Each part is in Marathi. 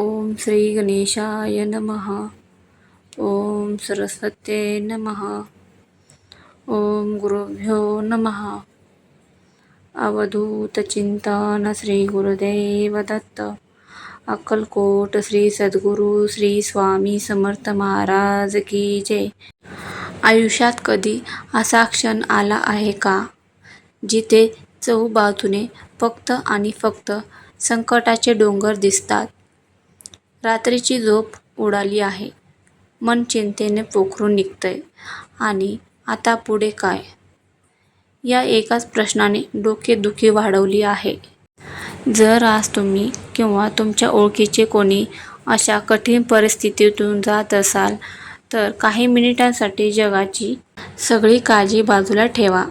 ओम श्री गणेशाय नमः. ओम सरस्वते नमः. ओम गुरुभ्यो नमः. अवधूत चिंतन श्री गुरुदेव दत्त. अक्कलकोट श्री सद्गुरू श्री स्वामी समर्थ महाराज की जय. आयुष्यात कधी असा क्षण आला आहे का जिथे चहूबाजूने फक्त आणि फक्त संकटाचे डोंगर दिसतात? रात्रीची झोप उडाली आहे, मन चिंतेने पोखरून निघतंय आणि आता पुढे काय, या एकाच प्रश्नाने डोकेदुखी वाढवली आहे. जर आज तुम्ही किंवा तुमच्या ओळखीचे कोणी अशा कठीण परिस्थितीतून जात असाल तर काही मिनिटांसाठी जगाची सगळी काळजी बाजूला ठेवा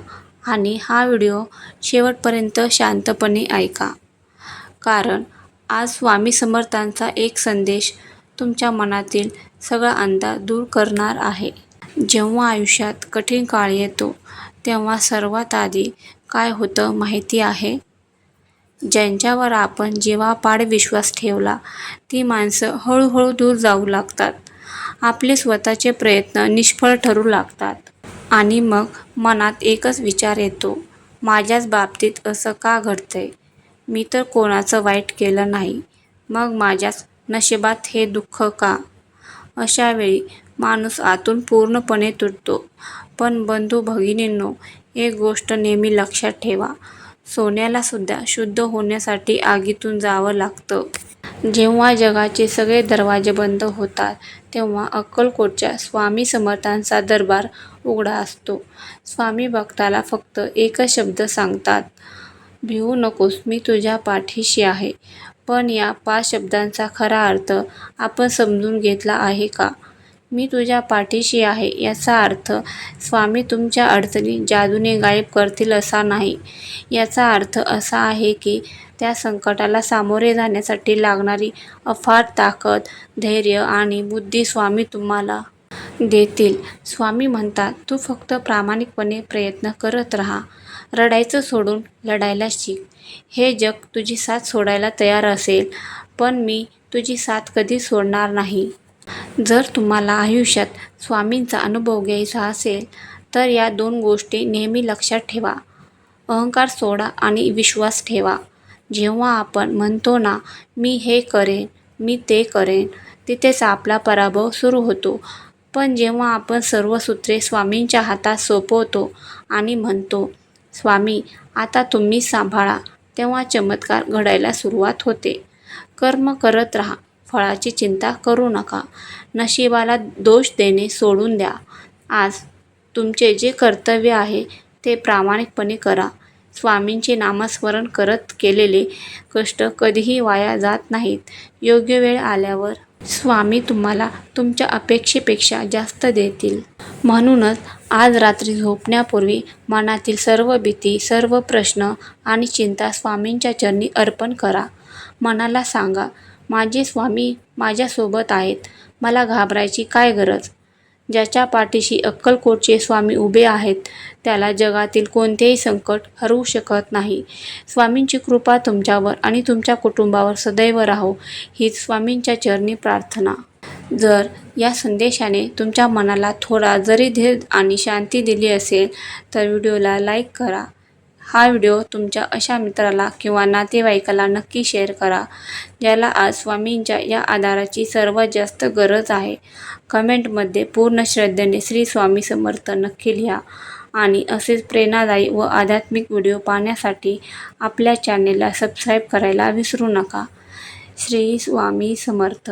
आणि हा व्हिडिओ शेवटपर्यंत शांतपणे ऐका. कारण आज स्वामी समर्थांचा एक संदेश तुमच्या मनातील सगळा अंधार दूर करणार आहे. जेव्हा आयुष्यात कठीण काळ येतो तेव्हा सर्वात आधी काय होतं माहिती आहे? ज्यांच्यावर आपण जीवापाड विश्वास ठेवला ती माणसं हळूहळू दूर जाऊ लागतात. आपले स्वतःचे प्रयत्न निष्फळ ठरू लागतात आणि मग मनात एकच विचार येतो, माझ्याच बाबतीत असं का घडतंय? मी तर कोणाचं वाईट केलं नाही, मग माझ्याच नशिबात हे दुःख का? अशा वेळी माणूस आतून पूर्णपणे तुटतो. पण बंधू भगिनींनो, एक गोष्ट नेहमी लक्षात ठेवा, सोन्याला सुद्धा शुद्ध होण्यासाठी आगीतून जावं लागतं. जेव्हा जगाचे सगळे दरवाजे बंद होतात तेव्हा अक्कलकोटच्या स्वामी समर्थांचा दरबार उघडा असतो. स्वामी भक्ताला फक्त एकच शब्द सांगतात, भिवू नकोस, मी तुझ्या पाठीशी आहे. पण या 5 शब्दांचा खरा अर्थ आपण समजून घेतला आहे का? मी तुझ्या पाठीशी आहे याचा अर्थ स्वामी तुमच्या अडचणी जादूने गायब करतील असा नाही. याचा अर्थ असा आहे की त्या संकटाला सामोरे जाण्यासाठी लागणारी अफाट ताकद, धैर्य आणि बुद्धी स्वामी तुम्हाला देतील. स्वामी म्हणतात, तू फक्त प्रामाणिकपणे प्रयत्न करत राहा. रडायचं सोडून लढायला शिक. हे जग तुझी साथ सोडायला तयार असेल, पण मी तुझी साथ कधी सोडणार नाही. जर तुम्हाला आयुष्यात स्वामींचा अनुभव घ्यायचा असेल तर या 2 गोष्टी नेहमी लक्षात ठेवा. अहंकार सोडा आणि विश्वास ठेवा. जेव्हा आपण म्हणतो ना, मी हे करेन, मी ते करेन, तिथेच आपला पराभव सुरू होतो. पण जेव्हा आपण सर्व सूत्रे स्वामींच्या हातात सोपवतो आणि म्हणतो, स्वामी आता तुम्हीच सांभाळा, तेव्हा चमत्कार घडायला सुरुवात होते. कर्म करत राहा, फळाची चिंता करू नका. नशिबाला दोष देणे सोडून द्या. आज तुमचे जे कर्तव्य आहे ते प्रामाणिकपणे करा. स्वामींचे नामस्मरण करत केलेले कष्ट कधीही वाया जात नाहीत. योग्य वेळ आल्यावर स्वामी तुम्हाला तुमच्या अपेक्षेपेक्षा जास्त देतील. म्हणूनच आज रात्री झोपण्यापूर्वी मनातील सर्व भीती, सर्व प्रश्न आणि चिंता स्वामींच्या चरणी अर्पण करा. मनाला सांगा, माझे स्वामी माझ्यासोबत आहेत, मला घाबरायची काय गरज? ज्याच्या पाठीशी अक्कलकोटचे स्वामी उभे आहेत त्याला जगातील कोणतेही संकट हरवू शकत नाही. स्वामींची कृपा तुमच्यावर आणि तुमच्या कुटुंबावर सदैव राहो, हीच स्वामींच्या चरणी प्रार्थना. जर या संदेशाने तुमच्या मनाला थोडा जरी धीर आणि शांती दिली असेल तर व्हिडिओला लाईक करा. हा व्हिडिओ तुमच्या अशा मित्राला किंवा नातेवाईकाला नक्की शेअर करा ज्याला आज स्वामींच्या या आधाराची सर्वात जास्त गरज आहे. कमेंटमध्ये पूर्ण श्रद्धेने श्री स्वामी समर्थ नक्की लिहा आणि असेच प्रेरणादायी व आध्यात्मिक व्हिडिओ पाहण्यासाठी आपल्या चॅनेलला सबस्क्राईब करायला विसरू नका. श्री स्वामी समर्थ.